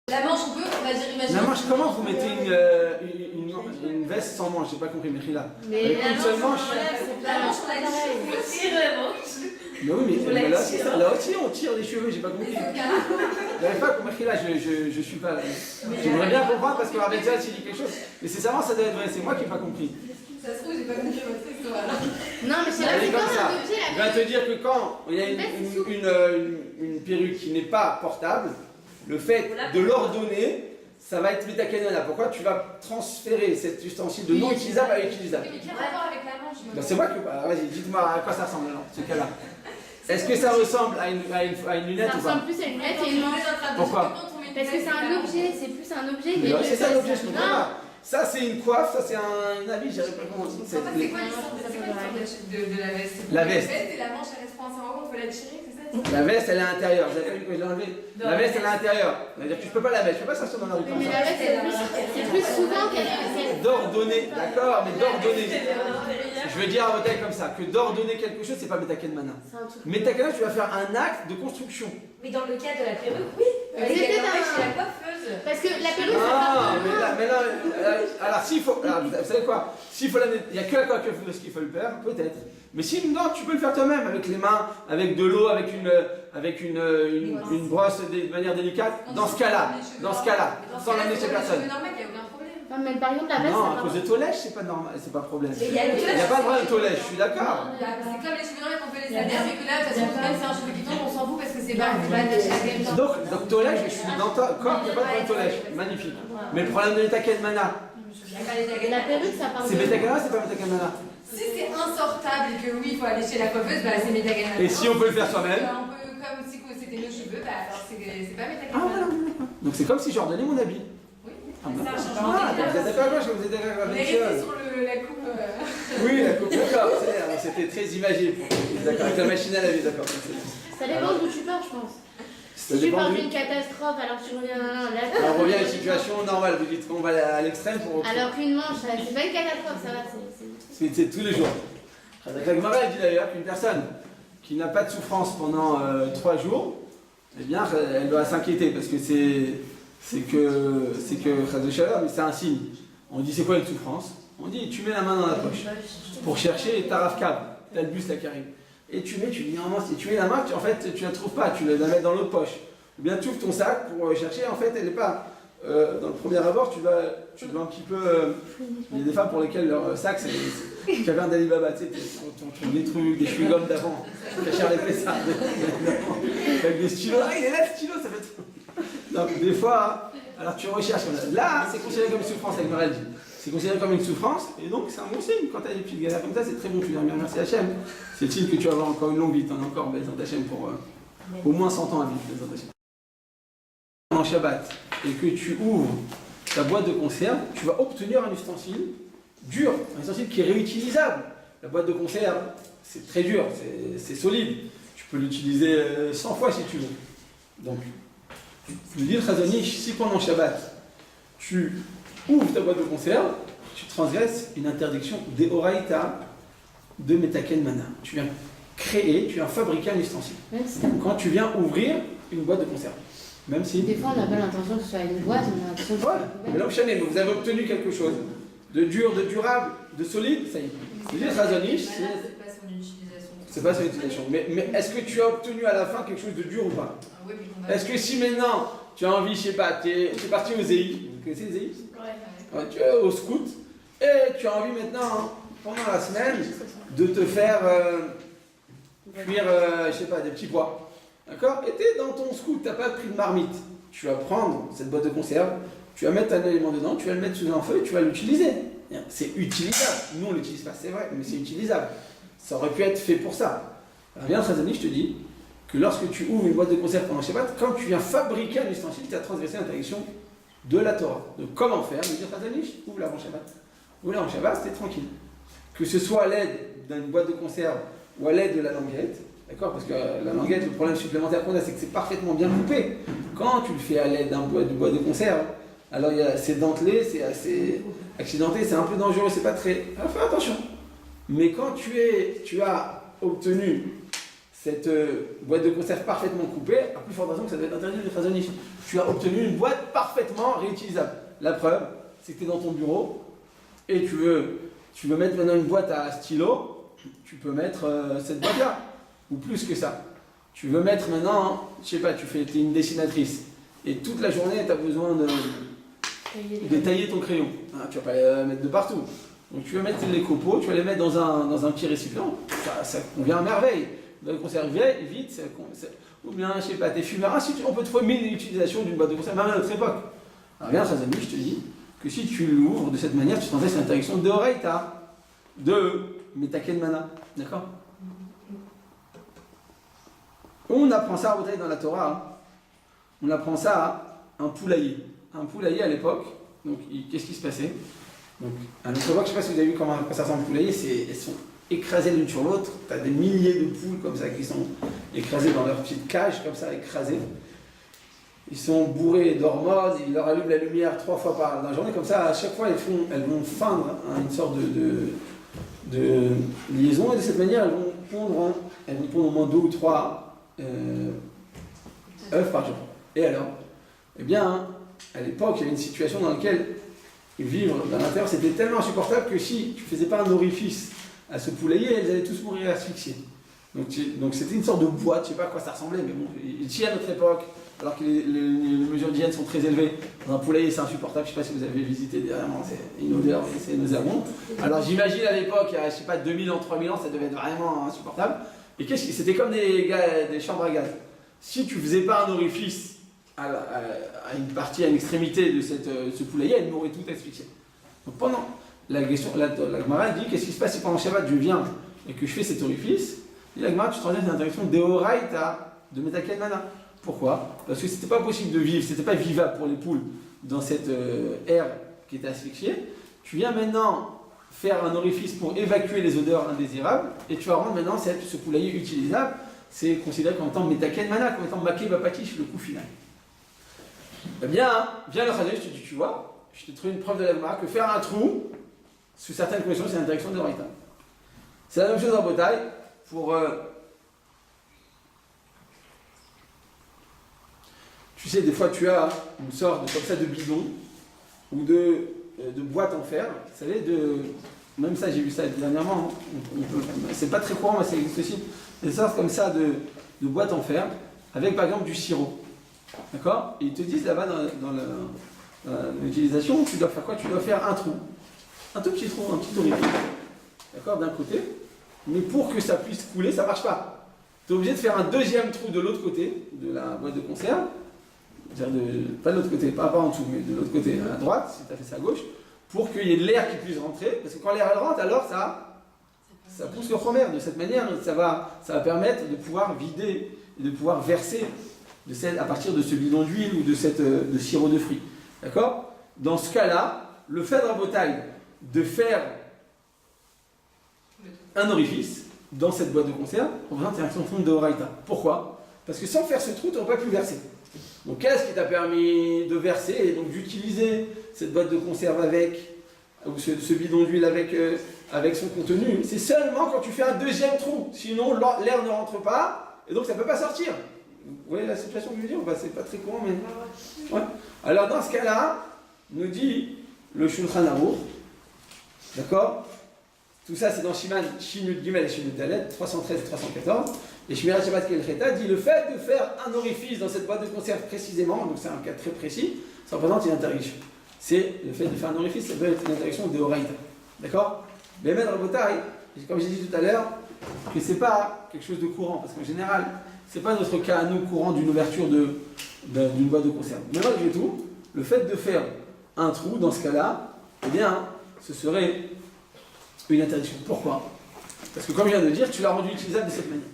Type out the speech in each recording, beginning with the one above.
La manche, on peut, on va dire, imagine. La manche, comment vous mettez une veste sans manche? J'ai pas compris, Mechila. Avec une seule manche. La manche, on a dit, on tire la manche. Mais oui, mais là aussi on tire les cheveux, j'ai pas compris. J'avais pas compris là, je suis pas. J'aimerais bien comprendre parce que Rabbetzal s'il dit quelque chose, mais c'est ça doit être vrai, c'est moi qui n'ai pas compris. Ça se trouve, j'ai pas compris votre histoire. Non, mais c'est là, c'est comme un objet. Je viens te dire que quand il y a une perruque qui n'est pas portable, le fait de l'ordonner, ça va être métacanona. Pourquoi? Tu vas transférer cet ustensile de non utilisable à utilisable. Mais quel rapport avec la manche? Ben c'est moi qui. Vas-y, dites-moi à quoi ça ressemble alors, ce cas-là. Est-ce que ça ressemble à une lunette ou pas? Ça ressemble plus à une lunette et une manche. Pourquoi? Parce que c'est un objet, c'est plus un objet. Oui, c'est ça l'objet, je comprends pas. Ça c'est une coiffe, ça c'est un habit, je sais pas comment on dit. C'est quoi l'histoire de la veste? La veste. Et la manche elle reste coincée en haut, on peut la tirer, c'est ça? La veste elle est à l'intérieur, vous avez vu que je l'ai enlevée? La veste elle est à l'intérieur. C'est-à-dire que tu peux pas la mettre, tu peux pas sortir dans la rue comme Mais ça. la veste, c'est plus souvent qu'elle. D'ordonner, d'accord, mais d'ordonner. Je veux dire à votre comme ça, que d'ordonner quelque chose, c'est pas Metakenmana. Metakenmana, tu vas faire un acte de construction. Mais dans le cas de la perruque, oui. C'est peut-être chez la coiffeuse. Parce que la perruque, Ah, mais là, alors s'il faut, alors, vous savez quoi? S'il faut il n'y a que la coiffeuse qui faut le faire, peut-être. Mais sinon, tu peux le faire toi-même, avec les mains, avec de l'eau, avec une brosse de manière délicate. Dans ce cas-là, sans l'amener chez personne. C'est normal, il n'y a aucun problème. non, mais par exemple, la veste. Non, à cause de toilette, c'est pas normal, c'est pas problème. Il Il n'y a pas de problème de toilette, je suis d'accord. C'est comme les cheveux normaux qu'on fait les sadères, mais que là, de toute façon, même si c'est un cheveu qui tombe, on s'en fout parce que c'est pas attaché à quelque chose. Donc toilette, je suis dans ta corps, il n'y a pas de problème de toilette, magnifique. Mais le problème de Metakenmana, La perruque, ça parle. c'est Metakenmana, c'est pas Metakenmana. Si c'est insortable et que oui, il faut aller chez la coiffeuse, bah c'est métacanal. Et si on peut le faire soi-même? On peut, comme si c'était nos cheveux, bah alors c'est pas Ah métacanal. voilà, donc c'est comme si j'ordonnais mon habit. Oui, Ah, bah, ça change. vous êtes d'accord avec moi, vous êtes d'accord On est avec resté ça? sur la coupe. Oui, la coupe, d'accord, c'était très imagé. D'accord, avec la machine à laver, d'accord. Ça dépend d'où tu pars, je pense. Ça Si tu dépend pars du- d'une catastrophe, alors tu reviens là. Alors, on revient à une situation normale, vous dites qu'on va à l'extrême pour. Alors qu'une manche, c'est pas une catastrophe, ça va. C'est tous les jours. La Gemara dit d'ailleurs qu'une personne qui n'a pas de souffrance pendant 3 jours, eh bien, elle doit s'inquiéter parce que c'est que mais c'est un signe. On dit c'est quoi une souffrance? On dit tu mets la main dans la poche pour chercher ta rafcab, t'as le bus là qui arrive. Et tu dis normalement si tu mets la main, en fait tu la trouves pas, tu la mets dans l'autre poche. Ou bien tu ouvres ton sac pour chercher, en fait elle n'est pas. Dans le premier abord, tu dois un petit peu. Il y a des femmes pour lesquelles leur sac, c'est caverne d'Alibaba, tu sais, on trouve des trucs, des chewing-gums d'avant, cacher les ça, avec des stylos. Ah, il est là le stylo, ça fait trop. Donc, des fois, alors tu recherches. Là, c'est considéré comme une souffrance, avec Marel dit. C'est considéré comme une souffrance, et donc c'est un bon signe. Quand tu as des petites galères comme ça, c'est très bon. Tu dis merci Hachem. C'est signe que tu vas avoir encore une longue vie, t'en as encore Bézant Hachem pour au moins 100 ans à vivre, Bézant Hachem. En Shabbat, et que tu ouvres ta boîte de conserve, tu vas obtenir un ustensile dur, un ustensile qui est réutilisable. La boîte de conserve, c'est très dur, c'est solide. Tu peux l'utiliser 100 fois si tu veux. Donc, je dis le Chazonish, si pendant Shabbat, tu ouvres ta boîte de conserve, tu transgresses une interdiction d'Eoraïta de Metakenmana. Tu viens créer, tu viens fabriquer un ustensile. Quand tu viens ouvrir une boîte de conserve. Même si. Des fois, on n'a pas l'intention que ce soit une boîte, on a l'impression que voilà. Mais là, vous avez obtenu quelque chose de dur, de durable, de solide, ça y est. Je dis Chazonish, C'est pas son utilisation. c'est pas son utilisation. Mais est-ce que tu as obtenu à la fin quelque chose de dur ou pas? Ah oui, mais Est-ce que si maintenant tu as envie, je sais pas, tu es parti au ZI, vous connaissez le ZI? Ouais, tu es au scout, et tu as envie maintenant, pendant la semaine, de te faire cuire, je sais pas, des petits pois. D'accord? Et tu es dans ton scout, tu n'as pas pris de marmite. Tu vas prendre cette boîte de conserve, tu vas mettre un élément dedans, tu vas le mettre sous un feu et tu vas l'utiliser. C'est utilisable. Nous, on ne l'utilise pas, c'est vrai, mais c'est utilisable. Ça aurait pu être fait pour ça. Alors, bien, Chazani, je te dis que lorsque tu ouvres une boîte de conserve pendant Shabbat, quand tu viens fabriquer un ustensile, tu as transgressé l'interdiction de la Torah. De comment faire, je veux dire, Chazani, ouvre l'avant Shabbat. Ouvre l'avant Shabbat, c'était tranquille. Que ce soit à l'aide d'une boîte de conserve ou à l'aide de la languette. D'accord? Parce que la languette, le problème supplémentaire qu'on a, c'est que c'est parfaitement bien coupé. Quand tu le fais à l'aide d'un bois de conserve, alors c'est dentelé, c'est assez accidenté, c'est un peu dangereux, c'est pas très. Alors fais attention. Mais quand tu as obtenu cette boîte de conserve parfaitement coupée, à plus forte raison que ça doit être interdit de Chazon Ish. Tu as obtenu une boîte parfaitement réutilisable. La preuve, c'est que tu es dans ton bureau et tu veux mettre maintenant une boîte à stylo, tu peux mettre cette boîte-là, ou plus que ça. Tu veux mettre maintenant, je sais pas, tu es une dessinatrice, et toute la journée, tu as besoin de tailler ton crayon. Ah, tu vas pas les mettre de partout. Donc tu vas mettre les copeaux, tu vas les mettre dans un petit récipient, ça convient à merveille. Tu dois le conserver vite, ou bien, je sais pas, tes fumeurs, on peut trouver 1000 utilisations d'une boîte de conserve, même à notre époque. Alors bien, chers amis, je te dis que si tu l'ouvres de cette manière, tu t'en fais cette interdiction de Horaïta, de Metaken Mana. D'accord? On apprend ça à Botaï dans la Torah, hein. On apprend ça à un poulailler. Un poulailler à l'époque, donc qu'est-ce qui se passait? Donc, à notre époque, je ne sais pas si vous avez vu comment ça ressemble un poulailler, elles sont écrasées l'une sur l'autre. Tu as des milliers de poules comme ça qui sont écrasées dans leur petite cage, comme ça, écrasées. Ils sont bourrés d'hormones, ils leur allument la lumière 3 fois par la journée, comme ça, à chaque fois, elles vont feindre une sorte de liaison, et de cette manière, elles vont pondre au moins 2 ou 3 œufs par jour. Et alors? Eh bien, à l'époque, il y avait une situation dans laquelle vivre dans l'intérieur, c'était tellement insupportable que si tu ne faisais pas un orifice à ce poulailler, elles allaient tous mourir asphyxiées. Donc c'était une sorte de boîte, je ne sais pas à quoi ça ressemblait, mais bon, ici à notre époque, alors que les mesures d'hygiène sont très élevées, dans un poulailler c'est insupportable, je ne sais pas si vous avez visité dernièrement, c'est une odeur, c'est nauséabond. Alors j'imagine à l'époque, il y a, je sais pas, 2000 ans, 3000 ans, ça devait être vraiment insupportable. Et c'était comme des chambres à gaz. Si tu ne faisais pas un orifice à une partie, à une extrémité de ce poulailler, elle mourrait toute asphyxiée. Donc pendant la Gemara dit, qu'est-ce qui se passe si pendant Shabbat je viens et que je fais cet orifice? Et la Gemara, tu te rends une interdiction d'Eoraïta, de Metaken Mana. Pourquoi? Parce que c'était pas possible de vivre, c'était pas vivable pour les poules dans cette aire qui était asphyxiée. Tu viens maintenant faire un orifice pour évacuer les odeurs indésirables et tu vas rendre maintenant ce poulailler utilisable. C'est considéré comme étant Metaken Mana, comme étant Maké Bapatish, le coup final. Eh bien, viens le Chazon, je te dis, tu vois, je te trouve une preuve de la Gemara que faire un trou, sous certaines conditions, c'est l'interdiction de Horaïta. C'est la même chose en Botaï, pour. Tu sais, des fois, tu as une sorte comme ça de bidon ou de boîte en fer. Vous savez, même ça, j'ai vu ça dernièrement. C'est pas très courant, mais ça existe aussi. Des sortes comme ça de boîte en fer avec, par exemple, du sirop. D'accord? Et ils te disent là-bas dans l'utilisation, tu dois faire quoi? Tu dois faire un trou. Un tout petit trou, un petit orifice. D'accord? D'un côté. Mais pour que ça puisse couler, ça ne marche pas. Tu es obligé de faire un deuxième trou de l'autre côté de la boîte de conserve. Pas de l'autre côté, pas en dessous, mais de l'autre côté, à droite, si tu as fait ça à gauche, pour qu'il y ait de l'air qui puisse rentrer. Parce que quand l'air rentre, alors ça pousse le chomer. De cette manière, ça va permettre de pouvoir vider et de pouvoir verser à partir de ce bidon d'huile ou de sirop de fruits. D'accord? Dans ce cas-là, le fait de Rabotaï de faire un orifice dans cette boîte de conserve, on va interdiction de Horaïta. Pourquoi? Parce que sans faire ce trou, tu n'aurais pas pu verser. Donc qu'est-ce qui t'a permis de verser et donc d'utiliser cette boîte de conserve ou ce bidon d'huile avec son contenu? C'est seulement quand tu fais un deuxième trou. Sinon, l'air ne rentre pas et donc ça ne peut pas sortir. Vous voyez la situation que je veux dire? C'est pas très courant, mais. Ouais. Alors dans ce cas-là, nous dit le Shulchan Aruch, d'accord? Tout ça c'est dans Shiman, Shinut Gimel et Shinut Dalet, 313 et 314. Et Shmirat Shabbat Kel Cheta dit le fait de faire un orifice dans cette boîte de conserve précisément, donc c'est un cas très précis, ça représente une interdiction. C'est le fait de faire un orifice, ça peut être une interdiction de Horaïta. D'accord? Mais même Rabotaï, comme j'ai dit tout à l'heure, que c'est pas quelque chose de courant, parce qu'en général, c'est pas notre cas à nous courant d'une ouverture d'une boîte de conserve. Mais malgré tout, le fait de faire un trou dans ce cas-là, eh bien, ce serait une interdiction. Pourquoi? Parce que comme je viens de dire, tu l'as rendu utilisable de cette manière.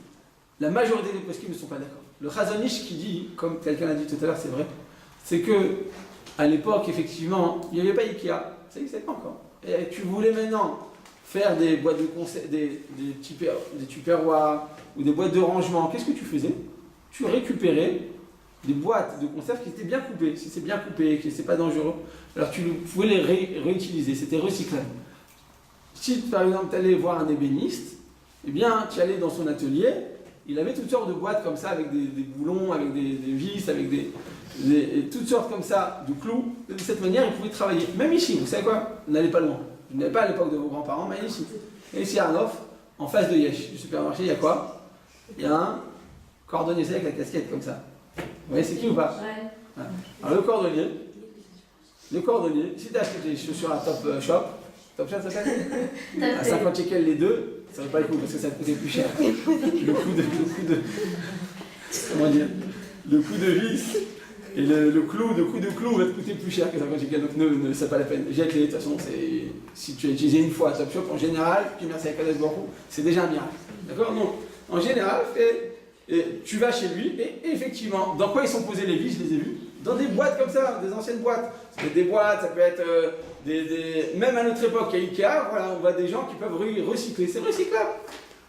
La majorité des poskim ne sont pas d'accord. Le Chazon Ish qui dit, comme quelqu'un l'a dit tout à l'heure, c'est vrai, c'est que à l'époque, effectivement, il n'y avait pas Ikea, ça n'existait pas encore. Et tu voulais maintenant faire des boîtes de conserve, des tupperwares ou des boîtes de rangement, qu'est-ce que tu faisais? Tu récupérais des boîtes de conserve qui étaient bien coupées. Si c'est bien coupé, que c'est pas dangereux, alors tu pouvais les réutiliser, c'était recyclable. Si par exemple tu allais voir un ébéniste, eh bien tu allais dans son atelier il avait toutes sortes de boîtes comme ça, avec des boulons, avec des vis, avec toutes sortes comme ça de clous. De cette manière, il pouvait travailler. Même ici, vous savez quoi? N'allez pas loin. Vous n'allez pas à l'époque de vos grands-parents, mais ici. Et ici à Arnof, en face de Yesh, du supermarché, il y a quoi? Il y a un cordonnier avec la casquette comme ça. Vous voyez, c'est qui ou pas? Ouais. Voilà. Alors le cordonnier, si tu as acheté des chaussures à Top Shop, ça s'appelle à 50 shekels les deux, ça ne vaut pas le coup parce que ça te coûtait plus cher. Comment dire? Le coup de vis et le coup de clou va te coûter plus cher que 50 shekels, donc c'est pas la peine. Jette-les, de toute façon, si tu as utilisé une fois à Top Shop, en général, tu merci à Kadesh Baruch Hu, c'est déjà un miracle. D'accord? Donc, en général, tu vas chez lui et effectivement, dans quoi ils sont posés les vis, je les ai vus? Dans des boîtes comme ça, des anciennes boîtes. Ça peut être des boîtes, ça peut être même à notre époque, à Ikea, voilà, on voit des gens qui peuvent recycler. C'est recyclable.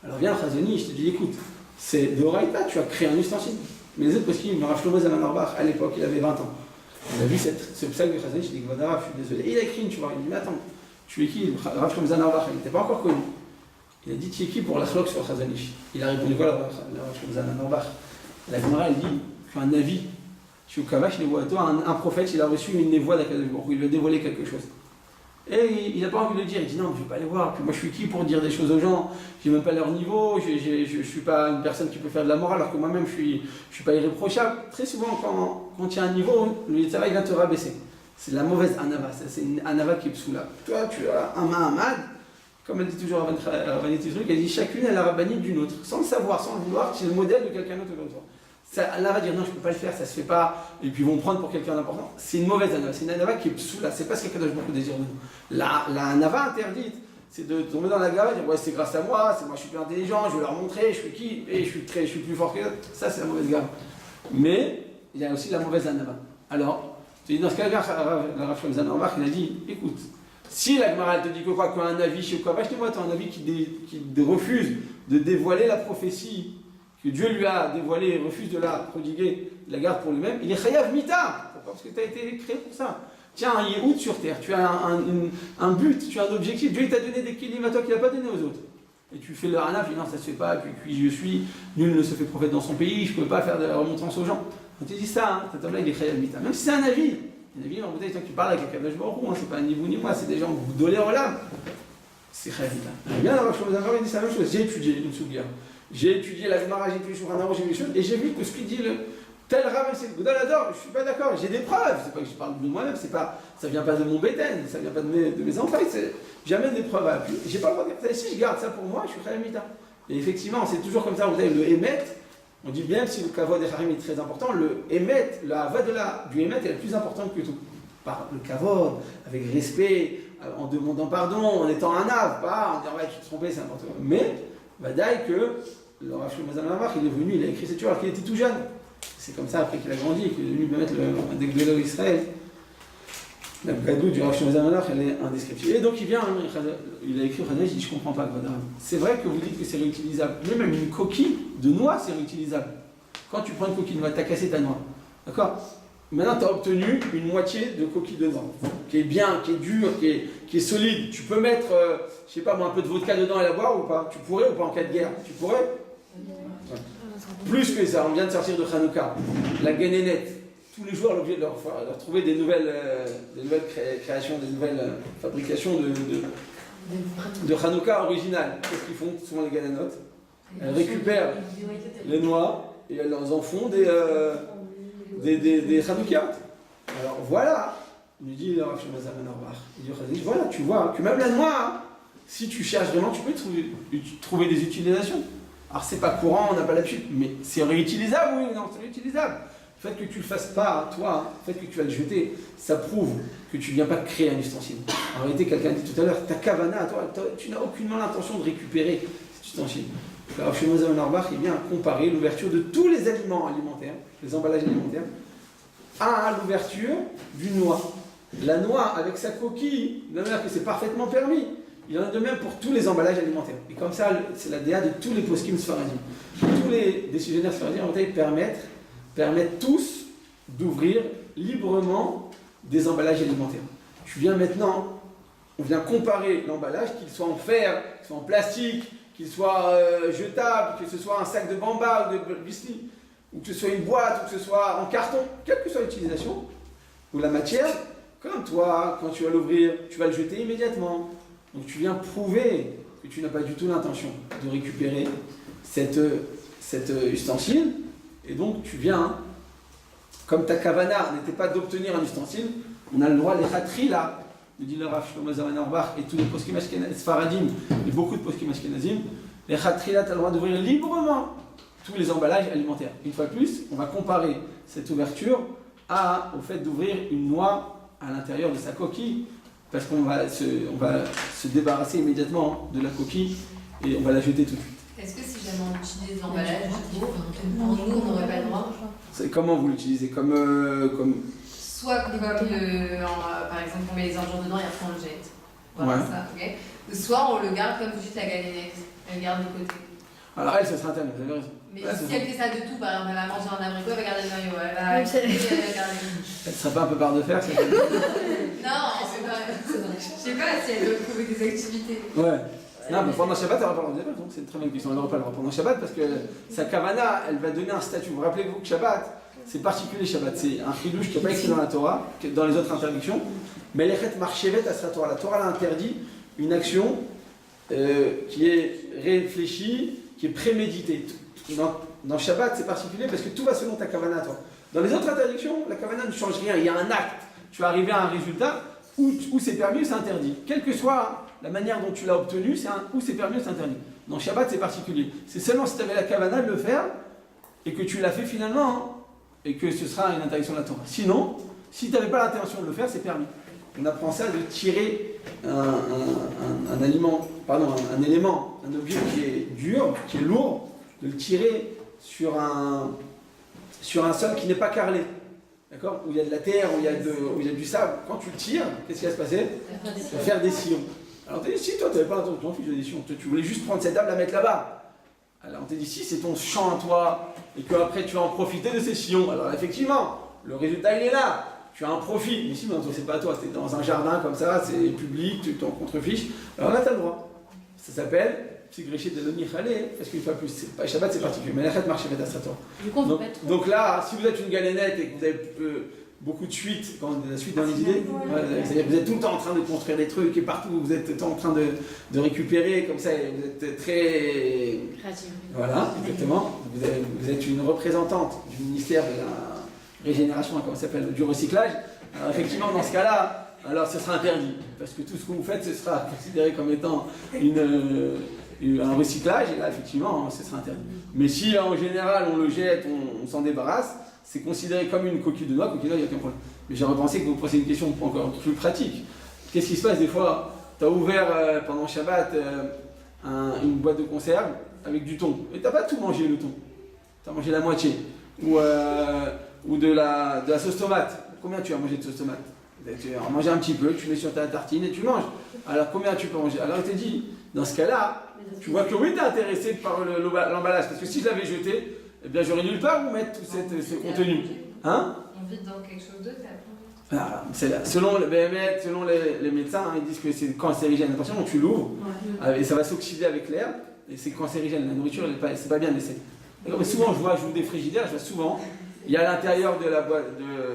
Alors viens, Chazoni, je te dis, écoute, c'est de Horaïta, tu as créé un ustensile. Mais les autres, parce qu'il me Rav Shlomo Zalman Auerbach, à l'époque, il avait 20 ans. Il a vu ce psaque de Chazoni, je dis, Gvadara, je suis désolé. Et il a écrit une, tu vois, il dit, mais attends, tu es qui? Rav Shlomo Zalman Auerbach, il n'était pas encore connu. Il a dit, tu es qui pour la chlok sur Chazoni? Il a répondu quoi, Rav Shlomo Zalman Auerbach? La Gemara, elle dit, tu as un avis. Un prophète, il a reçu une névoie d'Akadosh Baruch Hu, il lui a dévoilé quelque chose. Et il n'a pas envie de le dire, il dit non, je ne vais pas les voir, puis moi je suis qui pour dire des choses aux gens, je n'ai même pas leur niveau, je ne suis pas une personne qui peut faire de la morale, alors que moi-même je suis pas irréprochable. Très souvent, quand tu as un niveau, le Yitzhara il va te rabaisser. C'est la mauvaise anava, c'est une anava qui est psoula. Toi, tu as un mahamad, comme elle dit toujours Ravanit Yisrouk, elle dit chacune elle a la rabbinite d'une autre, sans le savoir, sans le vouloir, tu es le modèle de quelqu'un d'autre comme toi. Allah va dire non, je ne peux pas le faire, ça se fait pas, et puis ils vont me prendre pour quelqu'un d'important. C'est une mauvaise anava, c'est une anava qui est psoula, c'est pas ce qu'Akadosh Baruch Hu désire de nous. La anava interdite, c'est de tomber dans la gava et dire ouais, c'est grâce à moi, c'est moi je suis plus intelligent, je vais leur montrer, je suis qui, et je suis plus fort que eux. Ça, c'est la mauvaise gava. Mais il y a aussi la mauvaise anava. Alors, tu dis dans ce cas-là, la Rav Shlomo Zalman Auerbach, il a dit écoute, si la Gemara te dit que quoi, qu'un avis chez quoi, achetez-moi un avis qui refuse de dévoiler la prophétie que Dieu lui a dévoilé et refuse de la prodiguer, la garde pour lui-même, il est chayav mita. Pourquoi? Parce que tu as été créé pour ça. Tiens, un yéhoud sur terre, tu as un but, tu as un objectif. Dieu t'a donné des kilim à toi qu'il n'a pas donné aux autres. Et tu fais le hanaf, non, ça ne se fait pas, puis je suis, nul ne se fait prophète dans son pays, je ne peux pas faire de la remontrance aux gens. Quand tu dis ça, cet homme-là, il est chayav mita. Même si c'est un avis, en bouteille, toi, tu parles avec Akadosh Baruch Hu, c'est pas ni vous ni moi, c'est des gens vous donnez en l'âme. C'est chayav mita. Bien, la Rav Shlomo Zalman Auerbach, il dit la même chose. J'ai étudié une sougia. J'ai étudié la Gemara, j'ai étudié Shulchan Aruch, j'ai vu les choses, et j'ai vu que ce qu'il dit, tel Rav, c'est le Goudal Ador, je ne suis pas d'accord, j'ai des preuves, c'est pas que je parle de moi-même, ça vient pas de mon bétail, ça vient pas de mes enfants, j'amène des preuves à l'appui, j'ai pas le droit de dire, si je garde ça pour moi, je suis Chayav Mita. Et effectivement, c'est toujours comme ça, vous avez le Emet, on dit bien que si le Kavod et Harim est très important, le Emet, la Hava du Emet est la plus importante que tout. Par le Kavod, avec respect, en demandant pardon, en étant un ave, pas en disant ouais, tu te trompais, c'est n'importe quoi. Mais, Badaï que le Rav Shlomo Zalman Auerbach, il est venu, il a écrit cette chose alors qu'il était tout jeune. C'est comme ça après qu'il a grandi, qu'il est venu mettre un des Gdolot Israël. La gadou du Rav Shlomo Zalman Auerbach, elle est indescriptible. Et donc il vient, il a écrit au Khadash, il dit je comprends pas, c'est vrai que vous dites que c'est réutilisable. Mais même une coquille de noix, c'est réutilisable. Quand tu prends une coquille de noix, tu as cassé ta noix. D'accord? Maintenant, tu as obtenu une moitié de coquille de noix, qui est bien, qui est dure, qui est solide. Tu peux mettre, je sais pas moi, un peu de vodka dedans et la boire ou pas? Tu pourrais ou pas en cas de guerre? Tu pourrais? Ouais. Plus que ça, on vient de sortir de Hanouka, la Genénette. Tous les jours, on est obligé de leur trouver des nouvelles créations, des nouvelles fabrications de Hanouka originales. Qu'est-ce qu'ils font souvent les Ganénotes? Elles récupèrent les noix et elles en font des Hanoukiot. Alors voilà, il nous dit le Rav Shlomo Zalman Auerbach, il dit voilà, tu vois que même la noix, si tu cherches vraiment, tu peux trouver des utilisations. Alors c'est pas courant, on n'a pas l'habitude, mais c'est réutilisable, oui, non, c'est réutilisable. Le fait que tu le fasses pas, toi, le fait que tu vas le jeter, ça prouve que tu viens pas créer un ustensile. En réalité, quelqu'un dit tout à l'heure, ta kavana, toi, tu n'as aucunement l'intention de récupérer cet ustensile. Le Rav Shlomo Zalman Auerbach, il vient comparer l'ouverture de tous les aliments alimentaires, les emballages alimentaires, à l'ouverture d'une noix. La noix, avec sa coquille, de manière que c'est parfaitement permis. Il y en a de même pour tous les emballages alimentaires. Et comme ça, c'est la DA de tous les poskim sfaradim. Tous les décisionnaires sfaradim, en fait, permettent tous d'ouvrir librement des emballages alimentaires. Tu viens maintenant, on vient comparer l'emballage, qu'il soit en fer, qu'il soit en plastique, qu'il soit jetable, que ce soit un sac de bamba ou de biscuit, ou que ce soit une boîte, ou que ce soit en carton, quelle que soit l'utilisation, ou la matière, comme toi, quand tu vas l'ouvrir, tu vas le jeter immédiatement. Donc tu viens prouver que tu n'as pas du tout l'intention de récupérer cet ustensile, et donc tu viens, comme ta kavana n'était pas d'obtenir un ustensile, on a le droit, les khatrila, le dit le Rav Shlomo Zalman Auerbach et tous les poskim ashkenazim, Sfaradim, et beaucoup de poskim ashkenazim, les khatrila, tu as le droit d'ouvrir librement tous les emballages alimentaires. Une fois de plus, on va comparer cette ouverture au fait d'ouvrir une noix à l'intérieur de sa coquille, parce qu'on va se débarrasser immédiatement de la coquille et on va la jeter tout de suite. Est-ce que si jamais on utilise l'emballage, pour nous, on n'aurait pas le droit? Comment vous l'utilisez comme... Soit comme par exemple, on met les ordures dedans et après on le jette. Voilà ça, ok. Soit on le garde comme juste la galinette, elle garde de côté. Alors elle, ça sera interne, vous avez raison. Mais si elle fait ça de tout, par exemple, elle va manger un abricot, elle va garder le noyau, elle va garder Elle ne serait pas un peu barre de fer, ça? Non, c'est pas... Je sais pas si elle veut trouver des activités. Ouais. Non, mais pendant Shabbat, elle n'aura pas le droit, donc c'est une très bonne question. Elle n'aura pas le droit pendant Shabbat parce que sa kavana, elle va donner un statut. Vous rappelez-vous que Shabbat, c'est particulier Shabbat, c'est un chidouche qui n'est pas écrit dans la Torah, dans les autres interdictions. Mais les chet marchevet à la Torah. La Torah a interdit une action qui est réfléchie, qui est préméditée. Dans Shabbat, c'est particulier parce que tout va selon ta kavana, toi. Dans les autres interdictions, la kavana ne change rien. Il y a un acte. Tu vas arriver à un résultat où c'est permis ou c'est interdit. Quelle que soit la manière dont tu l'as obtenu, où c'est permis ou c'est interdit. Dans Shabbat, c'est particulier. C'est seulement si tu avais la kavana de le faire et que tu l'as fait finalement, hein, et que ce sera une interdiction de la Torah. Sinon, si tu n'avais pas l'intention de le faire, c'est permis. On apprend ça de tirer un élément, un objet qui est dur, qui est lourd, de le tirer sur un sol qui n'est pas carrelé. D'accord? Où il y a de la terre, où il y a du sable. Quand tu le tires, qu'est-ce qui va se passer? Tu vas faire des sillons. Alors on t'a dit, si toi tu n'avais pas l'intention de ton fils de des sillons, tu voulais juste prendre cette table, la mettre là-bas. Alors on t'a dit, si c'est ton champ à toi, et qu'après tu vas en profiter de ces sillons, alors effectivement, le résultat il est là. Tu as un profit. Mais si, mais c'est pas toi, c'est dans un jardin comme ça, c'est public, tu t'en contrefiches. Alors là, tu as le droit. Ça s'appelle Psigréché de l'Onichale, parce qu'une fois plus, Shabbat c'est particulier, mais la fête marche Shabbat à donc là, si vous êtes une galénette et que vous avez beaucoup de suites, la suite dans les idées, c'est-à-dire que vous êtes tout le temps en train de construire des trucs et partout vous êtes tout le temps en train de récupérer, comme ça, et vous êtes très. Créative. Voilà, exactement. Vous êtes une représentante du ministère de la régénération, comment ça s'appelle, du recyclage. Alors effectivement, dans ce cas-là, alors ce sera interdit, parce que tout ce que vous faites, ce sera considéré comme étant un recyclage, et là effectivement, ce sera interdit. Mais si en général on le jette, on s'en débarrasse, c'est considéré comme une coquille de noix, il n'y a aucun problème. Mais j'aurais pensé que vous posiez une question encore plus pratique. Qu'est-ce qui se passe des fois? Tu as ouvert pendant Shabbat une boîte de conserve avec du thon, et tu n'as pas tout mangé le thon, tu as mangé la moitié, ou de la sauce tomate. Combien tu as mangé de sauce tomate? Tu as mangé un petit peu, tu mets sur ta tartine et tu manges. Alors combien tu peux manger? Alors il te dit, dans ce cas-là, tu vois que oui, tu es intéressé par l'emballage, parce que si je l'avais jeté, eh bien j'aurais nulle part où mettre tout ce contenu. Hein? On vit dans quelque chose d'autre après. Ah, selon le BMS, selon les médecins, ils disent que c'est cancérigène. À partir du moment où tu l'ouvres, et ça va s'oxyder avec l'air, et c'est cancérigène. La nourriture, c'est pas bien laissé. Mais souvent, j'ouvre des frigidaires, je vois souvent, il y a à l'intérieur de la boîte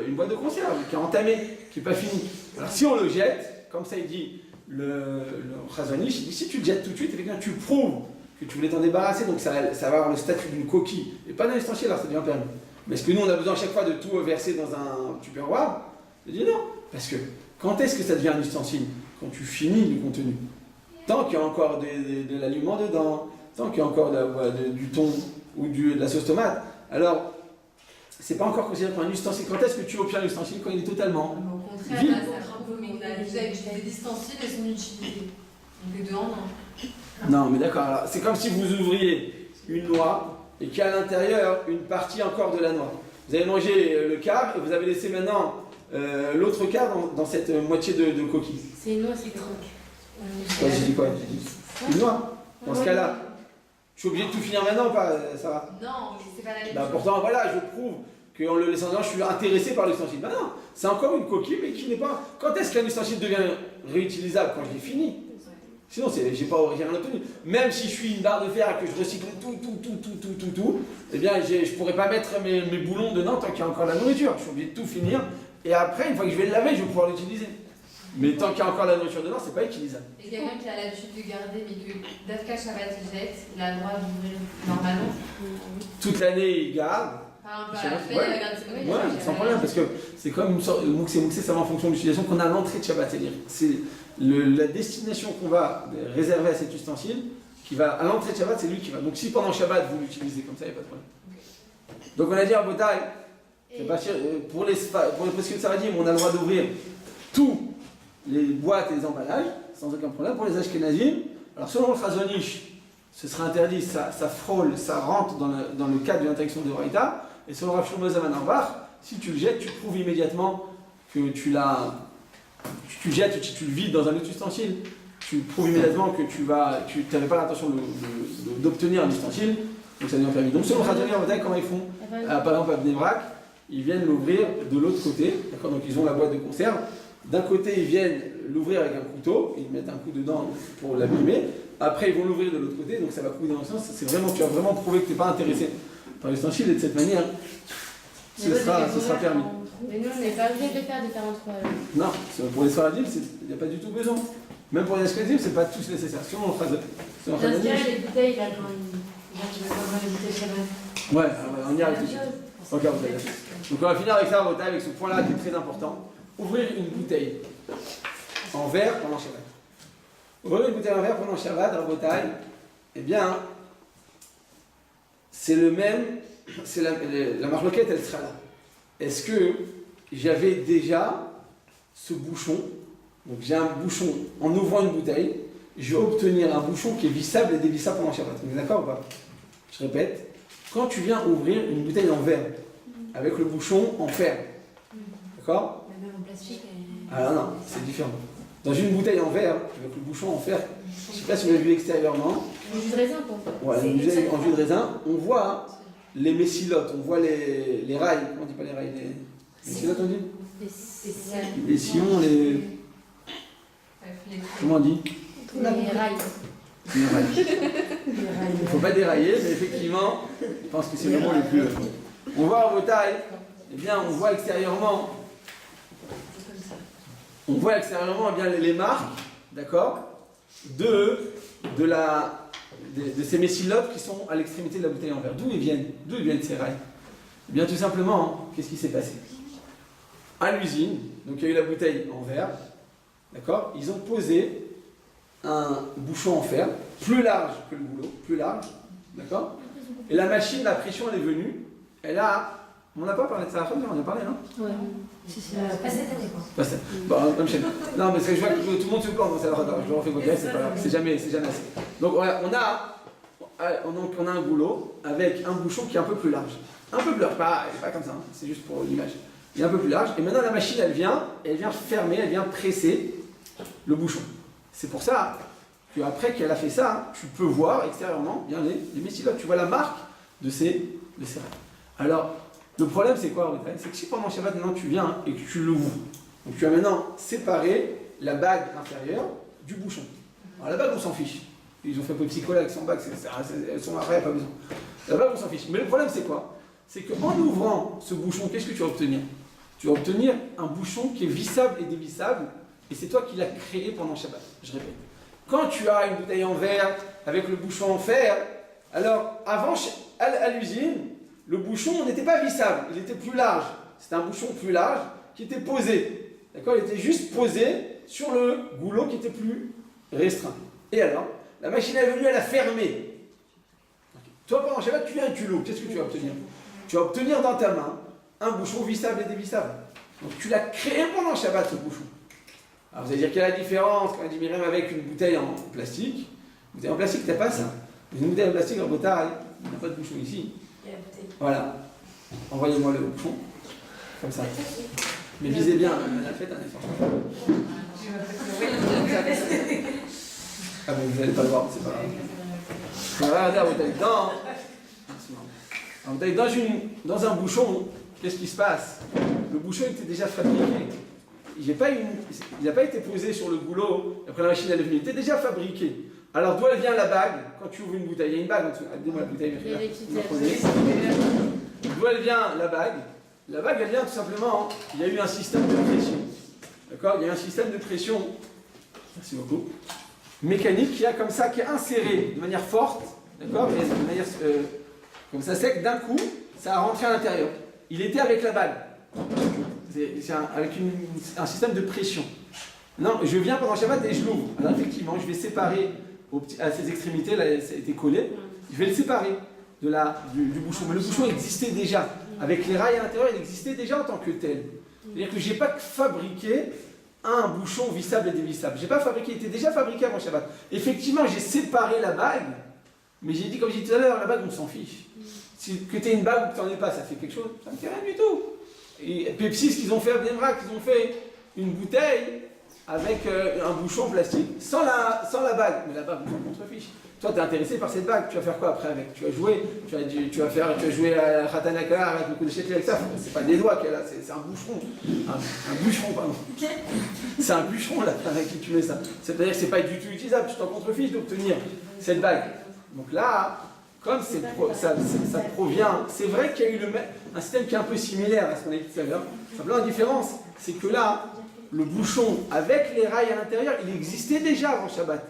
une boîte de conserve qui est entamée, qui n'est pas finie. Alors si on le jette, comme ça il dit le Chazonish, il dit si tu le jettes tout de suite, effectivement tu prouves que tu voulais t'en débarrasser, donc ça va avoir le statut d'une coquille, et pas d'un ustensile, alors ça devient permis. Mais est-ce que nous on a besoin à chaque fois de tout verser dans un tupperware? Je dis non, parce que quand est-ce que ça devient un ustensile? Quand tu finis le contenu. Tant qu'il y a encore de l'aliment dedans, tant qu'il y a encore du thon ou de la sauce tomate, alors c'est pas encore considéré comme un ustensile. Quand est-ce que tu obtiens l'ustensile? Quand il est totalement au contraire, vide. là, ça un peu, mais on a déjà utilisé des ustensiles et son utilité. Donc les deux en un. Non, mais d'accord. Alors, c'est comme si vous ouvriez une noix et qu'il y a à l'intérieur une partie encore de la noix. Vous avez mangé le quart et vous avez laissé maintenant l'autre quart dans cette moitié de coquille. C'est une noix, c'est croque. Ouais, j'ai dit quoi? J'ai dit une noix. Dans ce cas-là, je suis obligé de tout finir maintenant ou pas, Sarah? Non, mais c'est pas la même Bah, chose. pourtant, voilà, je prouve qu'en le laissant dedans, je suis intéressé par l'ustensile. Bah non, c'est encore une coquille, mais qui n'est pas. Quand est-ce qu'un ustensile devient réutilisable? Quand je l'ai fini. Sinon, j'ai rien obtenu. Même si je suis une barre de fer et que je recycle tout, eh bien, je pourrais pas mettre mes boulons dedans tant qu'il y a encore la nourriture. Je suis obligé de tout finir. Et après, une fois que je vais le laver, je vais pouvoir l'utiliser. Mais tant qu'il y a encore la nourriture dedans, c'est pas utilisable. Et quelqu'un qui a l'habitude de garder, mais que Dafka Shabbat il jette, il a le droit d'ouvrir normalement. Toute l'année, il garde. Par exemple, à la fin, il regarde ses Ouais, sans problème, parce que c'est comme une sorte de Mouxé, ça va en fonction de l'utilisation qu'on a à l'entrée de Shabbat. C'est-à-dire, c'est la destination qu'on va réserver à cet ustensile, qui va à l'entrée de Shabbat, c'est lui qui va. Donc si pendant Shabbat, vous l'utilisez comme ça, il n'y a pas de problème. Donc on a dit à Botaï, pour les prescrits de Saradim, on a le droit d'ouvrir tous les boîtes et les emballages, sans aucun problème. Pour les Ashkenazim, alors selon le Chazonish, ce sera interdit, ça frôle, ça rentre dans le cadre de l'interdiction de Horaïta. Et selon Rav Shlomo Zalman Auerbach, si tu le jettes, tu prouves immédiatement que tu le jettes, tu le vides dans un autre ustensile. Tu prouves immédiatement que tu n'avais pas l'intention d'obtenir un ustensile, donc ça devient permis. Donc selon Chazonish, comment ils font? Par exemple à Bnei Brak, ils viennent l'ouvrir de l'autre côté, d'accord? Donc ils ont la boîte de conserve. D'un côté, ils viennent l'ouvrir avec un couteau, ils mettent un coup dedans pour l'abîmer. Après, ils vont l'ouvrir de l'autre côté, donc ça va couler dans le sens. C'est vraiment, tu as vraiment prouvé que tu n'es pas intéressé par l'ustensile, et de cette manière, ce sera permis. Mais nous, on n'est pas obligé de le faire différentes fois. Non, pour les Sfaradim, il n'y a pas du tout besoin. Même pour les Ashkenazim, c'est pas tous nécessaire. Sinon, on fera Dans ce cas, les bouteilles, là, quand les bouteilles Shabbat. Ouais, on y arrive tout de suite. Ok, donc on va finir avec ça, avec ce point-là qui est très important. Ouvrir une bouteille en verre pendant Shabbat. Ouvrir une bouteille en verre pendant Shabbat, en Bretagne, eh bien, c'est le même, c'est la marloquette, elle sera là. Est-ce que j'avais déjà ce bouchon, donc j'ai un bouchon, en ouvrant une bouteille, je vais obtenir un bouchon qui est vissable et dévissable pendant Shabbat. Vous êtes d'accord ou pas? Je répète, quand tu viens ouvrir une bouteille en verre, avec le bouchon en fer, d'accord? Même en plastique. Alors non, c'est différent. Dans une bouteille en verre, avec le bouchon en fer, je ne sais pas si vous l'avez vu extérieurement. En jus de raisin, quoi. Voilà, en jus de raisin, on voit les messilotes, on voit les rails. Comment on dit pas les rails? Les messilotes, on dit? Les sillons, les. Comment on dit? Les rails. Les rails. Il ne faut pas dérailler, mais effectivement, je pense que c'est le mot le plus. On voit en Bretagne, eh bien, on voit extérieurement. On voit extérieurement eh bien, les marques, d'accord, de ces messilotes qui sont à l'extrémité de la bouteille en verre. D'où ils viennent ces rails? Eh bien, tout simplement, qu'est-ce qui s'est passé? À l'usine, donc il y a eu la bouteille en verre, d'accord, ils ont posé un bouchon en fer, plus large que le goulot, plus large, d'accord, et la machine, la pression, elle est venue, elle a. On n'a pas parlé de ça, on en a parlé, non? Ouais. Pas cette année, quoi. Pas ça. Bon, comme chaîne. Non, mais c'est que je vois que tout le monde se plante, donc ça va, je le refais copier, c'est pas grave, c'est jamais assez. Donc on a un goulot avec un bouchon qui est un peu plus large. Un peu plus large, pas comme ça, hein, c'est juste pour l'image. Il est un peu plus large, et maintenant la machine elle vient fermer, elle vient presser le bouchon. C'est pour ça qu'après qu'elle a fait ça, tu peux voir extérieurement bien les messilotes, tu vois la marque de ces rails. Alors, le problème, c'est quoi, c'est que si pendant Shabbat, maintenant tu viens et que tu l'ouvres, donc tu as maintenant séparé la bague inférieure du bouchon. Alors la bague, on s'en fiche. Ils ont fait un peu de psychologue avec son bague, elles sont après, pas besoin. La bague, on s'en fiche. Mais le problème, c'est quoi? C'est qu'en ouvrant ce bouchon, qu'est-ce que tu vas obtenir? Tu vas obtenir un bouchon qui est vissable et dévissable, et c'est toi qui l'as créé pendant Shabbat. Je répète. Quand tu as une bouteille en verre avec le bouchon en fer, alors avant, à l'usine, le bouchon n'était pas vissable, il était plus large. C'était un bouchon plus large qui était posé. D'accord? Il était juste posé sur le goulot qui était plus restreint. Et alors, la machine est venue, elle a fermé. Toi, pendant Shabbat, tu viens et tu l'ouvres. Qu'est-ce que tu vas obtenir? Tu vas obtenir dans ta main un bouchon vissable et dévissable. Donc tu l'as créé pendant Shabbat, ce bouchon. Alors vous allez dire quelle est la différence quand on dit Myriam avec une bouteille en plastique? Une bouteille en plastique, t'as pas ça. Une bouteille en plastique en bouteille, il n'y a pas de bouchon ici. Voilà. Envoyez-moi le bouchon. Comme ça. Mais visez bien, faites un effort. Ah mais vous n'allez pas le voir, c'est pas grave. Regardez la bouteille dedans. La bouteille dans un bouchon, qu'est-ce qui se passe? Le bouchon était déjà fabriqué. il n'a pas été posé sur le goulot, après la machine elle est venue, il était déjà fabriqué. Alors d'où elle vient la bague? Quand tu ouvres une bouteille, il y a une bague en dessous. Aidez-moi la bouteille, Il y a des petites d'où elle vient la bague? La bague, elle vient tout simplement, il y a eu un système de pression. D'accord? Il y a eu un système de pression, merci beaucoup, mécanique qui a comme ça, qui est inséré de manière forte, d'accord? Et de manière comme ça, c'est que d'un coup, ça a rentré à l'intérieur. Il était avec la bague. C'est avec un système de pression. Non, je viens pendant Shabbat et je l'ouvre. Alors effectivement, je vais séparer à ses extrémités, là ça a été collé, je vais le séparer du bouchon. Mais le bouchon existait déjà. Avec les rails à l'intérieur, il existait déjà en tant que tel. C'est-à-dire que je n'ai pas fabriqué un bouchon vissable et dévissable. Je n'ai pas fabriqué, il était déjà fabriqué avant Shabbat. Effectivement, j'ai séparé la bague, mais j'ai dit, comme j'ai dit tout à l'heure, la bague, on s'en fiche. Que tu aies une bague ou que tu n'en aies pas, ça fait quelque chose? Ça ne fait rien du tout. Et Pepsi, ce qu'ils ont fait à Bnebrak, ils ont fait une bouteille avec un bouchon en plastique, sans la bague. Mais la bague, on s'en contrefiche. Toi, tu es intéressé par cette bague, tu vas faire quoi après avec? Tu vas jouer, tu vas jouer à Khatanaka avec le coup de chétel avec ça. C'est pas des doigts qu'elle a, c'est un boucheron. Un bûcheron, pardon. C'est un bûcheron là, avec qui tu mets ça. C'est-à-dire que c'est pas du tout utilisable, tu t'en contrefiches d'obtenir cette bague. Donc là, comme ça provient, c'est vrai qu'il y a eu un système qui est un peu similaire à ce qu'on a dit tout à l'heure. Simplement la différence, c'est que là, le bouchon avec les rails à l'intérieur, il existait déjà avant Shabbat.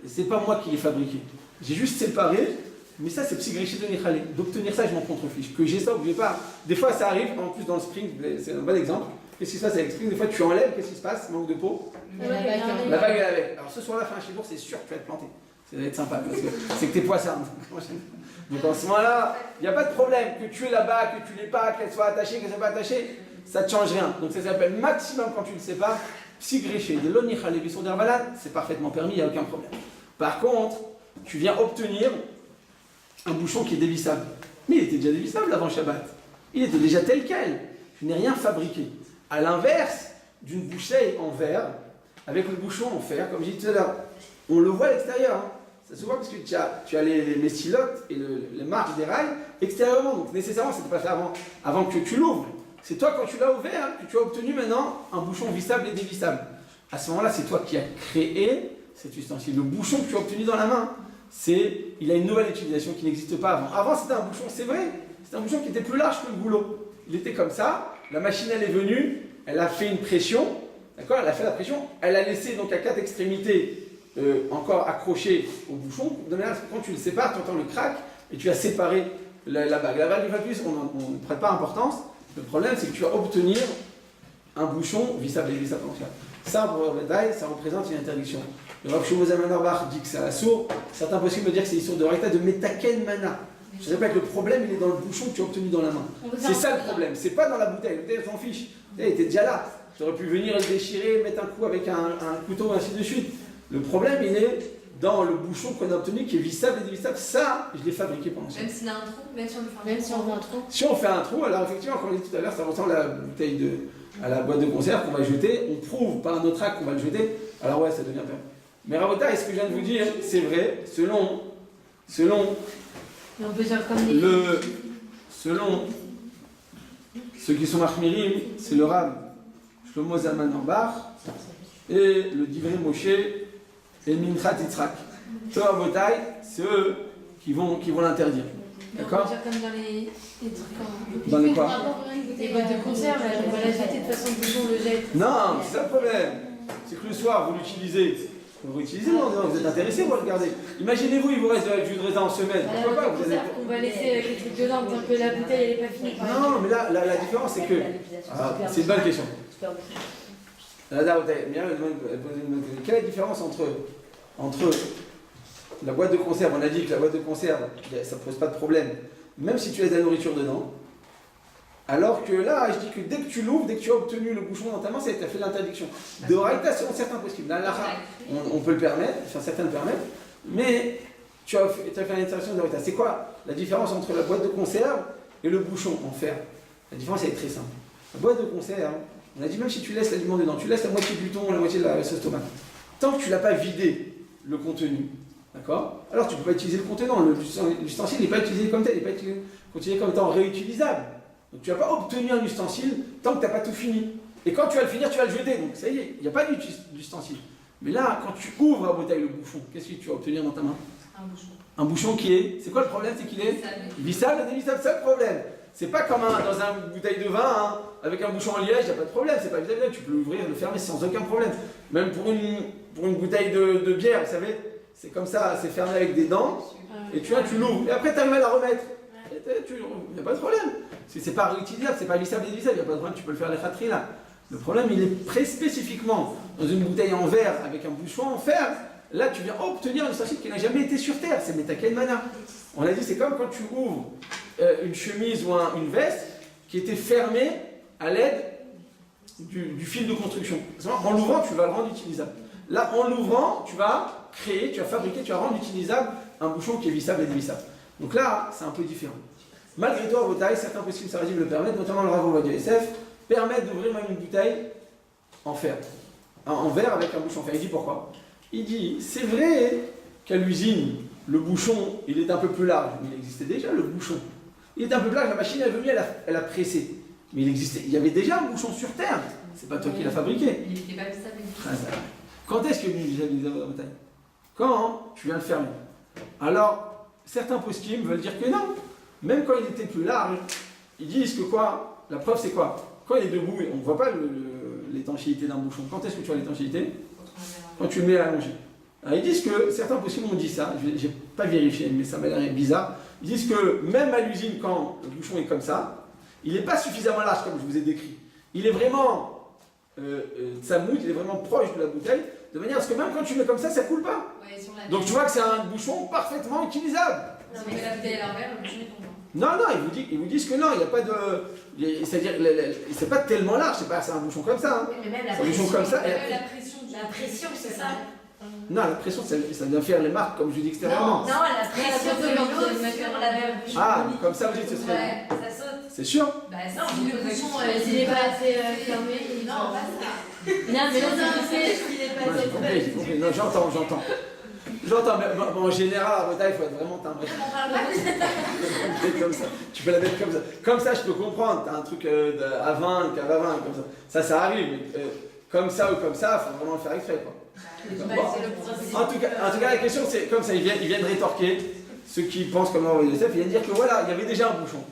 Et c'est pas moi qui l'ai fabriqué. J'ai juste séparé, mais ça c'est psygréché de Nichale. D'obtenir ça, je m'en contrefiche. Que j'ai ça ou que j'ai pas. Des fois ça arrive, en plus dans le spring, c'est un bon exemple. Qu'est-ce qui se passe avec le spring? Des fois tu enlèves, qu'est-ce qui se passe? Manque de peau. La bague elle est avec. Alors ce soir-là, fin un chibour, c'est sûr que tu vas être planté. Ça va être sympa parce que c'est que t'es poissard. Donc en ce moment-là, il n'y a pas de problème que tu aies la bague, que tu l'aies pas, qu'elle soit attachée, qu'elle ne soit pas attachée, ça ne change rien. Donc ça s'appelle maximum quand tu ne le sais pas, psygréché de l'onichal et du son d'herbalade, c'est parfaitement permis, il n'y a aucun problème. Par contre, tu viens obtenir un bouchon qui est dévissable. Mais il était déjà dévissable avant Shabbat. Il était déjà tel quel. Je n'ai rien fabriqué. À l'inverse d'une bouteille en verre, avec le bouchon en fer, comme j'ai dit tout à l'heure, on le voit à l'extérieur. Hein. Ça se voit parce que tu as les stylotes et les marques des rails extérieurement. Donc nécessairement, c'était pas fait avant que tu l'ouvres. C'est toi, quand tu l'as ouvert, que tu as obtenu maintenant un bouchon vissable et dévissable. À ce moment-là, c'est toi qui as créé cet ustensile. Le bouchon que tu as obtenu dans la main, il a une nouvelle utilisation qui n'existe pas avant. Avant, c'était un bouchon, c'est vrai, c'était un bouchon qui était plus large que le goulot. Il était comme ça, la machine, elle est venue, elle a fait une pression, d'accord, elle a fait la pression, elle a laissé donc à 4 extrémités encore accrochées au bouchon. De manière, quand tu le sépares, tu entends le crack et tu as séparé la bague. La bague, une fois de plus, on ne prête pas importance. Le problème, c'est que tu vas obtenir un bouchon vissable et dévissable. Ça, pour le détail, ça représente une interdiction. Le Rav Shlomo Zalman Auerbach dit que c'est assourd. Certains possibles me dire que c'est l'histoire de Raïta de Metaken Mana. Je ne sais pas que le problème, il est dans le bouchon que tu as obtenu dans la main. C'est ça le problème. C'est pas dans la bouteille. La bouteille, elle s'en fiche. Elle était déjà là. Tu aurais pu venir le déchirer, mettre un coup avec un couteau, ainsi de suite. Le problème, il est dans le bouchon qu'on a obtenu, qui est vissable et dévissable. Ça, je l'ai fabriqué pendant ça. Même s'il a un trou, même si on Même si on fait un trou. Si on fait un trou, alors effectivement, comme on dit tout à l'heure, ça ressemble à la bouteille à la boîte de conserve qu'on va jeter. On prouve par un autre acte qu'on va le jeter. Alors ouais, ça devient permis. Mais Rabota, ce que je viens de vous dire, c'est vrai, selon Et on peut dire comme selon ceux qui sont Mahmirim, c'est le Rav Shlomo Zalman Auerbach et le Divrei Moshe et Minchat Yitzhak. Ceux Rabotai, c'est eux qui vont l'interdire. D'accord? On peut dire comme dans les trucs Dans les quoi? Les boîtes de conserve, on va la jeter de toute façon, le bouchon on le jette. Non, c'est ça le problème. C'est que le soir, vous l'utilisez. Vous l'utilisez, non, vous êtes intéressé, vous regardez. Imaginez-vous, il vous reste de la jus de raisin en semaine. Pourquoi pas? Vous allez... On va laisser avec les trucs dedans tant que la bouteille elle n'est pas finie. Non, mais là, la différence, c'est que. C'est une bonne question. Quelle est la différence entre la boîte de conserve? On a dit que la boîte de conserve, ça ne pose pas de problème, même si tu laisses de la nourriture dedans. Alors que là, je dis que dès que tu l'ouvres, dès que tu as obtenu le bouchon dans ta main, ça t'a fait l'interdiction. De Raïta, selon certains possibles. Là, on peut le permettre, enfin certains le permettent, mais tu as fait l'interdiction de Raïta. C'est quoi la différence entre la boîte de conserve et le bouchon en fer? La différence, elle est très simple. La boîte de conserve, on a dit même si tu laisses l'aliment dedans, tu laisses la moitié du thon, la moitié de la sauce tomate. Tant que tu n'as pas vidé le contenu, d'accord? Alors tu ne peux pas utiliser le contenant. L'ustensile n'est pas utilisé comme tel, il n'est pas considéré comme étant réutilisable. Donc tu n'as pas obtenu un ustensile tant que tu n'as pas tout fini. Et quand tu vas le finir, tu vas le jeter. Donc ça y est, il n'y a pas d'ustensile. Mais là, quand tu ouvres à bouteille le bouchon, qu'est-ce que tu vas obtenir dans ta main? Un bouchon. Un bouchon qui est. C'est quoi le problème? C'est qu'il est vissable et dévissable. C'est ça le problème. C'est pas comme dans une bouteille de vin, hein, avec un bouchon en liège, il n'y a pas de problème. C'est pas vissable. Tu peux l'ouvrir, le fermer sans aucun problème. Même pour une bouteille de bière, vous savez, c'est comme ça, c'est fermé avec des dents. Et tu l'ouvres. Et après, tu arrives à la remettre. Il n'y a pas de problème. C'est pas réutilisable, c'est pas vissable et dévissable. Il n'y a pas de problème, tu peux le faire les khatri là. Le problème, il est très spécifiquement dans une bouteille en verre avec un bouchon en fer. Là, tu viens obtenir une ustensile qui n'a jamais été sur terre. C'est Metaken Mana. On a dit, c'est comme quand tu ouvres une chemise ou une veste qui était fermée à l'aide du fil de construction. En l'ouvrant, tu vas le rendre utilisable. Là, en l'ouvrant, tu vas créer, tu vas fabriquer, tu vas rendre utilisable un bouchon qui est vissable et dévissable. Donc là, c'est un peu différent. Malgré tout, à vos tailles, certains possibles sarradim le permettent, notamment le Rav Ovadia Yosef, permettent d'ouvrir même une bouteille en fer, en verre avec un bouchon en fer. Il dit pourquoi? Il dit, c'est vrai qu'à l'usine, le bouchon, il est un peu plus large, mais il existait déjà le bouchon. Il est un peu plus large, la machine est venue, elle a pressé. Mais il y avait déjà un bouchon sur terre. C'est pas toi qui l'as fabriqué. Il n'était pas vissable. Quand est-ce que vous utilisez la bouteille? Quand tu viens le fermer. Alors, certains poskim veulent dire que non. Même quand il était plus large, ils disent que quoi? La preuve c'est quoi? Quand il est debout, on ne voit pas l'étanchéité d'un bouchon. Quand est-ce que tu vois l'étanchéité? Quand tu le mets allongé. Alors ils disent que certains poskim ont dit ça, j'ai pas vérifié, mais ça m'a l'air bizarre. Ils disent que même à l'usine, quand le bouchon est comme ça, il n'est pas suffisamment large comme je vous ai décrit. Il est vraiment tsamout, il est vraiment proche de la bouteille, de manière à ce que même quand tu mets comme ça coule pas. Ouais, Donc tu vois que c'est un bouchon parfaitement utilisable. Non, mais la bouteille à l'envers, le bouchon est tombant. Non, ils vous disent que non, il n'y a pas de. C'est-à-dire, c'est pas tellement large, c'est un bouchon comme ça. Hein. Mais même la C'est un bouchon comme ça. La pression, c'est ça. Non, la pression, ça vient faire les marques, comme je dis extérieurement. Non, la pression de l'eau sur la même bouchon. Ah, comme ça, vous dites, ce serait. Ouais, ça saute. C'est sûr? Bah, non, si le bouchon, S'il n'est pas assez fermé, non, pas ça. Non, mais s'il n'est pas assez fermé. J'ai compris. Non, j'entends. J'entends, mais bon, en général, à Bretagne, il faut être vraiment timbré. On parle pas Comme ça. Tu peux la mettre comme ça. Comme ça, je peux comprendre. T'as un truc à 20, cave à 20, comme ça. Ça arrive. Mais, comme ça ou comme ça, il faut vraiment le faire exprès, quoi. Bon. En tout cas, la question, c'est comme ça. Ils viennent rétorquer. Ceux qui pensent comme Rav Yosef, ils viennent dire que voilà, il y avait déjà un bouchon.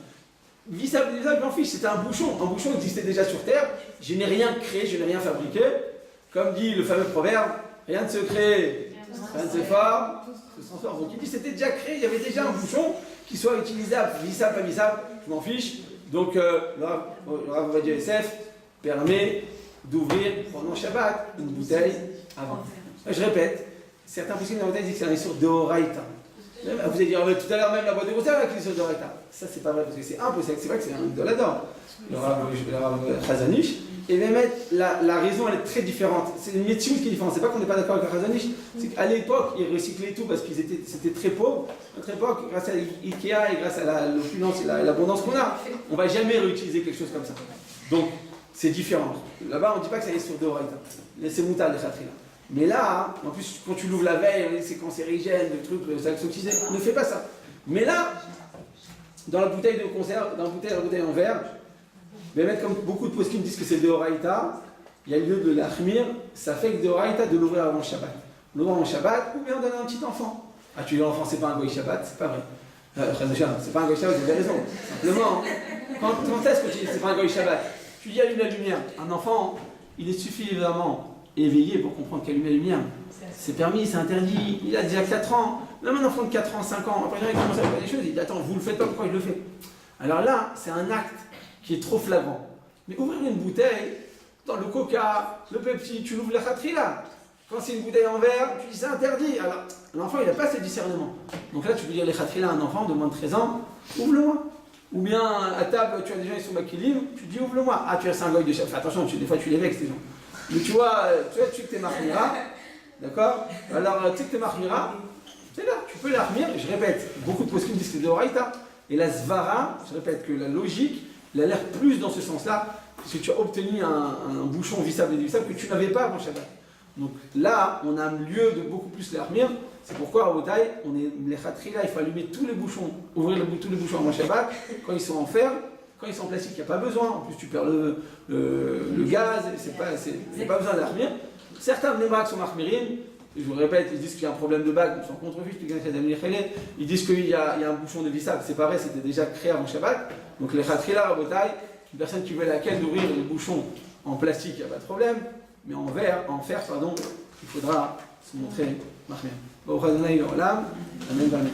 Vissable, je m'en fiche, c'était un bouchon. Un bouchon existait déjà sur Terre. Je n'ai rien créé, je n'ai rien fabriqué. Comme dit le fameux proverbe, rien ne se crée, rien ne se forme, se transforme. Donc il dit c'était déjà créé, il y avait déjà un bouchon qui soit utilisable, vissable, pas vissable, je m'en fiche. Donc le Rav Ovadia Yosef permet d'ouvrir pendant Shabbat une bouteille avant. Je répète, certains possédent dans la bouteille disent que c'est un sur Deoraita. Vous allez dire, tout à l'heure même la boîte de conserve qui est sur Deoraita. Ça c'est pas vrai parce que c'est impossible, c'est vrai que c'est un idolador. Le Rav Chazanish. Et même la raison elle est très différente. C'est une médecine qui est différente. C'est pas qu'on n'est pas d'accord avec le Chazanish, c'est qu'à l'époque ils recyclaient tout parce qu'ils c'était très pauvre. À notre époque, grâce à Ikea et grâce à l'opulence et l'abondance qu'on a, on va jamais réutiliser quelque chose comme ça. Donc c'est différent. Là-bas on ne dit pas que ça est sur Deoraita. C'est moutal les khatri là. Mais là, en plus, quand tu l'ouvres la veille, c'est cancérigène, le truc, ça s'oxyde, ne fais pas ça. Mais là, dans la bouteille de conserve, dans la bouteille en verre, mais mettre comme beaucoup de poskim disent que c'est Deoraita, il y a lieu de l'achmir, ça fait que Deoraita de l'ouvrir avant le Shabbat. L'ouvrir avant le Shabbat, ou bien donner à un petit enfant. Ah, tu dis l'enfant, c'est pas un goy Shabbat, c'est pas vrai. C'est pas un goy Shabbat, vous avez raison. Simplement, quand est-ce que tu dis c'est pas un goy Shabbat? Tu dis allume la lumière. Un enfant, il est suffisamment éveillé pour comprendre qu'allumer la lumière, c'est permis, c'est interdit, il a déjà 4 ans, même un enfant de 4 ans, 5 ans, après il commence à faire des choses, il dit attends, vous le faites pas, pourquoi je le fais? Alors là, c'est un acte qui est trop flagrant. Mais ouvrir une bouteille, dans le coca, le Pepsi, tu l'ouvres la khatri là. Quand c'est une bouteille en verre, tu dis c'est interdit. Alors l'enfant il n'a pas ce discernement. Donc là tu peux dire les khatri là à un enfant de moins de 13 ans, ouvre-le-moi. Ou bien à table, tu as des gens ils sont maquilim, tu dis ouvre-le-moi. Ah tu as 5 goy de chef, attention, des fois tu les vexes ces gens. Mais tu vois, tu sais que t'es marmira, d'accord? Alors, tu sais que t'es marmira, c'est là, tu peux l'armir, je répète, beaucoup de poskim disent que c'est de Horaïta. Et la svara, je répète que la logique, elle a l'air plus dans ce sens-là, parce que tu as obtenu un bouchon vissable et dévissable que tu n'avais pas avant Shabbat. Donc là, on a un lieu de beaucoup plus l'armir, c'est pourquoi à Otaï, les khatri là, il faut allumer tous les bouchons, ouvrir tous les bouchons avant Shabbat, quand ils sont en fer, Quand ils sont en plastique, il n'y a pas besoin. En plus, tu perds le gaz, c'est pas besoin d'armir. Certains Bnei sont marmirim. Je vous répète, ils disent qu'il y a un problème de bague, on s'en contrefiche, ils disent qu'il y a un bouchon de vissable, c'est pareil, c'était déjà créé avant Shabbat. Donc les khatrila rabotai, une personne qui veut laquelle d'ouvrir le bouchon en plastique, il n'y a pas de problème, mais en fer, il faudra se montrer marmir. Amen.